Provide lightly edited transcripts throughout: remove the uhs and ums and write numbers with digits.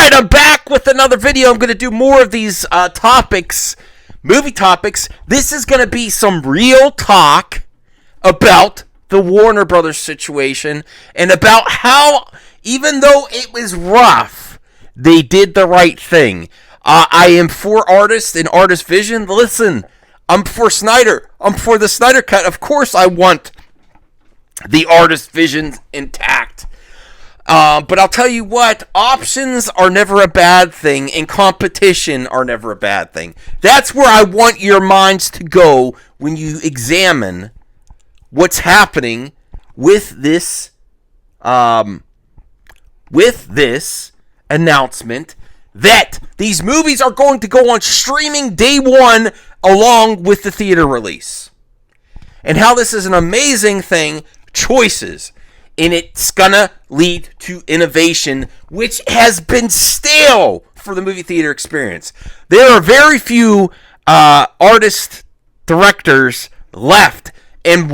Alright, I'm back with another video. I'm going to do more of these topics, movie topics. This is going to be some real talk about the Warner Brothers situation and about how, even though it was rough, they did the right thing. I am for artists and artist vision. Listen, I'm for Snyder. I'm for the Snyder Cut. Of course I want the artist vision intact. But I'll tell you what, options are never a bad thing, and competition are never a bad thing. That's where I want your minds to go when you examine what's happening with this announcement that these movies are going to go on streaming day one along with the theater release. And how this is an amazing thing, choices. And it's gonna lead to innovation, which has been stale for the movie theater experience. There are very few artist directors left, and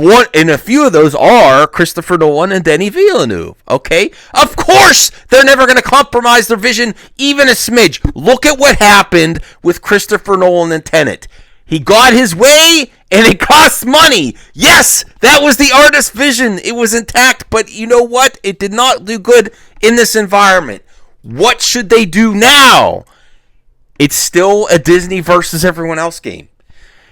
a few of those are Christopher Nolan and Denis Villeneuve. Okay, of course they're never gonna compromise their vision even a smidge. Look at what happened with Christopher Nolan and Tenet. He got his way, and it cost money. Yes, that was the artist's vision. It was intact, but you know what? It did not do good in this environment. What should they do now? It's still a Disney versus everyone else game.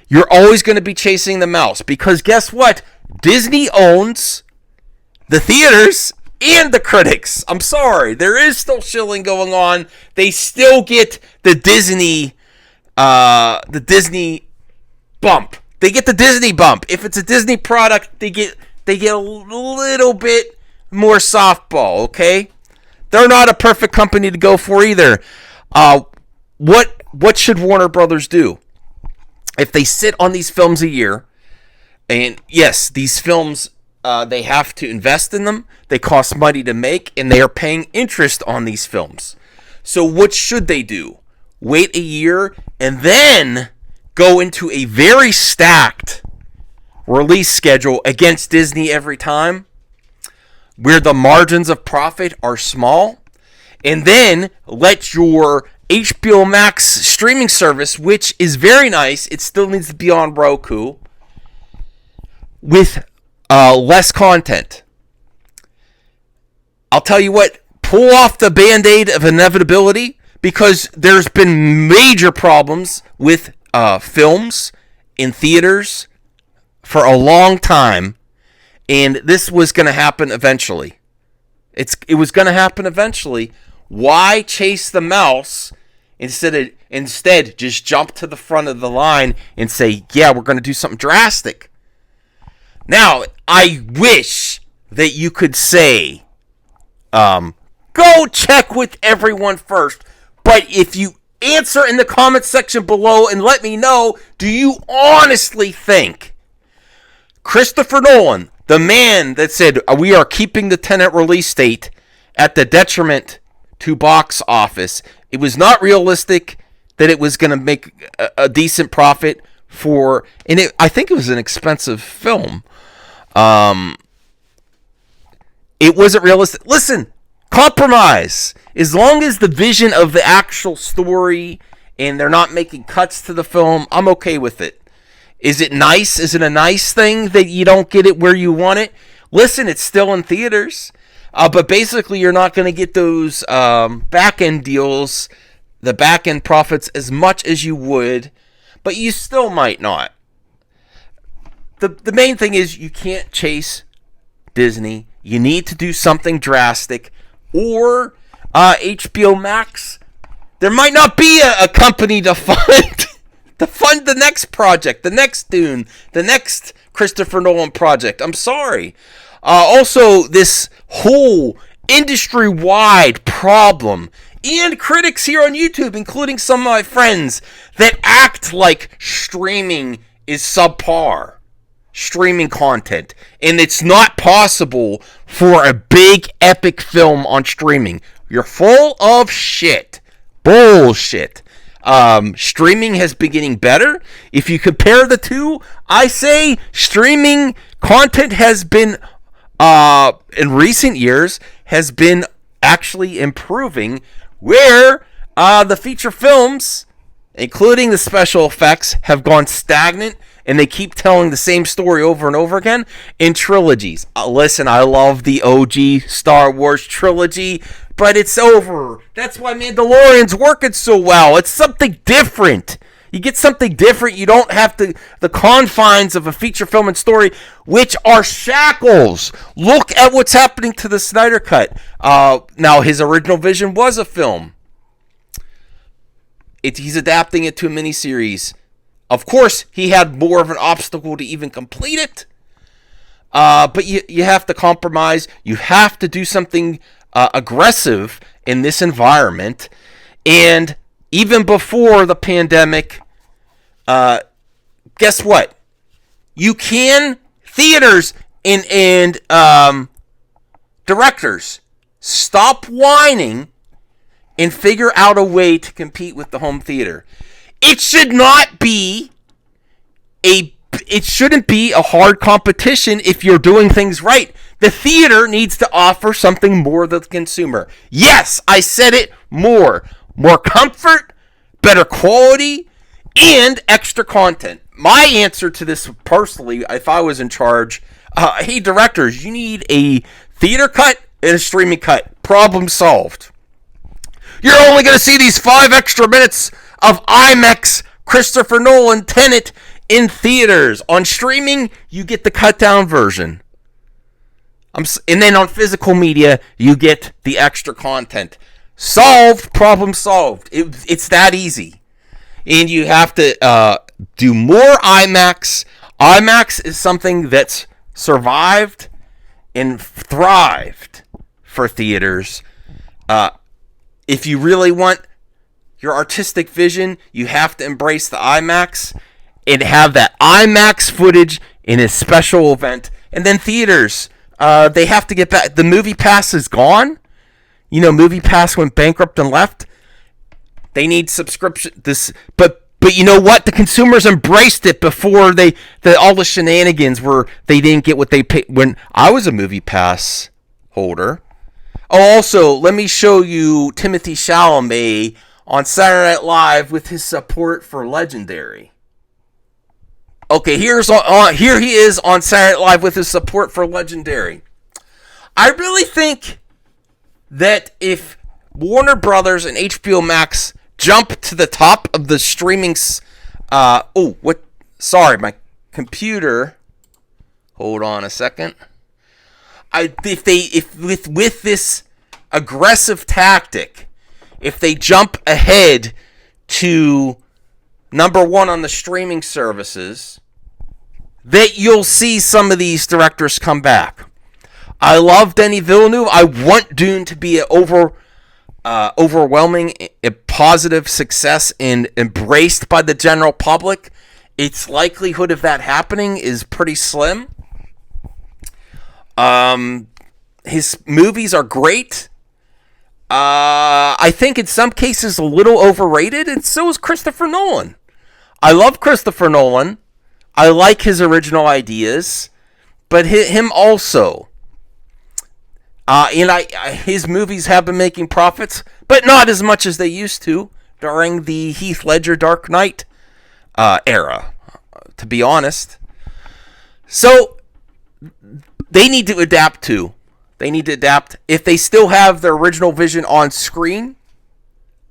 You're always going to be chasing the mouse, because guess what? Disney owns the theaters and the critics. I'm sorry. There is still shilling going on. They still get the Disney bump. They get the Disney bump. If it's a Disney product, they get a little bit more softball, okay? They're not a perfect company to go for either. What should Warner Brothers do? If they sit on these films a year, and yes, these films, they have to invest in them, they cost money to make, and they are paying interest on these films. So what should they do? Wait a year, and then go into a very stacked release schedule against Disney every time, where the margins of profit are small, and then let your HBO Max streaming service, which is very nice, it still needs to be on Roku, with less content. I'll tell you what, pull off the Band-Aid of inevitability, because there's been major problems with films in theaters for a long time, and this was going to happen eventually. It was going to happen eventually. Why chase the mouse instead just jump to the front of the line and say, yeah, we're going to do something drastic? Now, I wish that you could say, go check with everyone first, but if you answer in the comment section below and let me know, do you honestly think Christopher Nolan, the man that said we are keeping the Tenet release date at the detriment to box office, it was not realistic that it was going to make a decent profit for, and I think it was an expensive film. It wasn't realistic. Listen, compromise. As long as the vision of the actual story and they're not making cuts to the film, I'm okay with it. Is it nice? Is it a nice thing that you don't get it where you want it? Listen, it's still in theaters. But basically, you're not going to get those back-end deals, the back-end profits as much as you would, but you still might not. The main thing is you can't chase Disney. You need to do something drastic, or HBO Max, there might not be a company to fund the next project, the next Dune, the next Christopher Nolan project. I'm sorry. Also, this whole industry-wide problem, and critics here on YouTube, including some of my friends, that act like streaming is subpar. Streaming content, and it's not possible for a big epic film on streaming. You're full of shit. Bullshit. Streaming has been getting better. If you compare the two, I say streaming content has been in recent years has been actually improving where the feature films, including the special effects, have gone stagnant and they keep telling the same story over and over again in trilogies. Listen, I love the OG Star Wars trilogy, but it's over. That's why Mandalorian's working so well. It's something different. You get something different. You don't have the confines of a feature film and story, which are shackles. Look at what's happening to the Snyder Cut. Now, his original vision was a film. He's adapting it to a miniseries. Of course, he had more of an obstacle to even complete it. But you have to compromise. You have to do something aggressive in this environment. And even before the pandemic, guess what? Theaters and directors, stop whining and figure out a way to compete with the home theater. It shouldn't be a hard competition if you're doing things right. The theater needs to offer something more to the consumer. Yes, I said it, more comfort, better quality, and extra content. My answer to this personally, if I was in charge, hey directors, you need a theater cut and a streaming cut. Problem solved. You're only going to see these 5 extra minutes of IMAX Christopher Nolan Tenet in theaters. On streaming, you get the cut down version. And then on physical media, you get the extra content. Solved, problem solved. It's that easy. And you have to do more IMAX. IMAX is something that's survived and thrived for theaters. If you really want your artistic vision, you have to embrace the IMAX and have that IMAX footage in a special event. And then theaters, they have to get back. The Movie Pass is gone. Movie Pass went bankrupt and left. They need subscription. But you know what? The consumers embraced it before all the shenanigans where they didn't get what they paid. When I was a Movie Pass holder. Oh, also, let me show you Timothée Chalamet on Saturday Night Live with his support for Legendary. Okay, here he is on Saturday Night Live with his support for Legendary. I really think that if Warner Brothers and HBO Max jump to the top of the streaming... Sorry, my computer... Hold on a second. If with this aggressive tactic, if they jump ahead to number 1 on the streaming services, that you'll see some of these directors come back. I love Denis Villeneuve. I want Dune to be an overwhelming, a positive success and embraced by the general public. Its likelihood of that happening is pretty slim. His movies are great. I think in some cases a little overrated, and so is Christopher Nolan. I love Christopher Nolan. I like his original ideas, but him also. His movies have been making profits, but not as much as they used to during the Heath Ledger Dark Knight era, to be honest. So they need to adapt too. They need to adapt. If they still have their original vision on screen,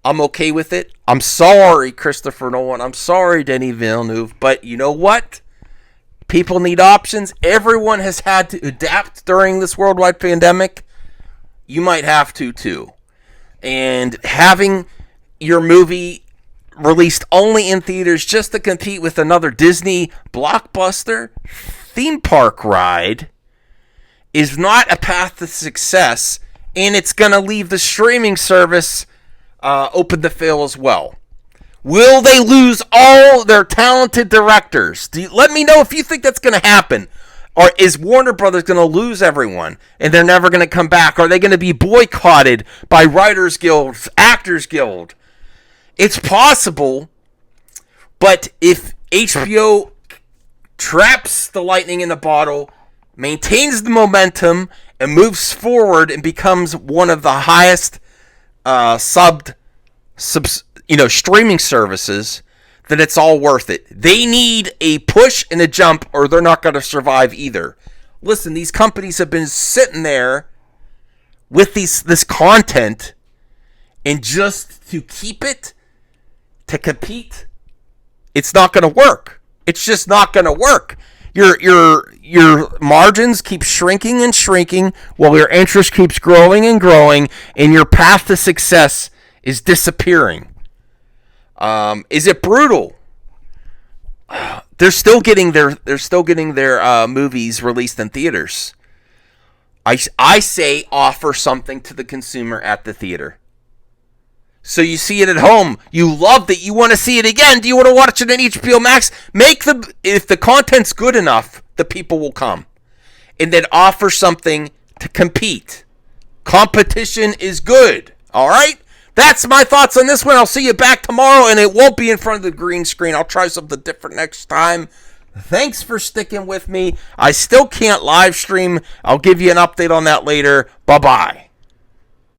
I'm okay with it. I'm sorry, Christopher Nolan. I'm sorry, Denis Villeneuve. But you know what? People need options. Everyone has had to adapt during this worldwide pandemic. You might have to too. And having your movie released only in theaters just to compete with another Disney blockbuster theme park ride is not a path to success, and it's going to leave the streaming service open to fail as well. Will they lose all their talented directors? Let me know if you think that's going to happen. Or is Warner Brothers going to lose everyone and they're never going to come back? Are they going to be boycotted by Writers Guild, Actors Guild? It's possible, but if HBO traps the lightning in a bottle, maintains the momentum, and moves forward and becomes one of the highest streaming services, then it's all worth it. They need a push and a jump, or they're not going to survive either. Listen, these companies have been sitting there with this content, and just to keep it, to compete, it's not going to work. It's just not going to work. Your margins keep shrinking and shrinking, while your interest keeps growing and growing, and your path to success is disappearing. Is it brutal? They're still getting their movies released in theaters. I say offer something to the consumer at the theater. So you see it at home. You loved it. You want to see it again. Do you want to watch it on HBO Max? If the content's good enough, the people will come. And then offer something to compete. Competition is good. All right? That's my thoughts on this one. I'll see you back tomorrow, and it won't be in front of the green screen. I'll try something different next time. Thanks for sticking with me. I still can't live stream. I'll give you an update on that later. Bye-bye.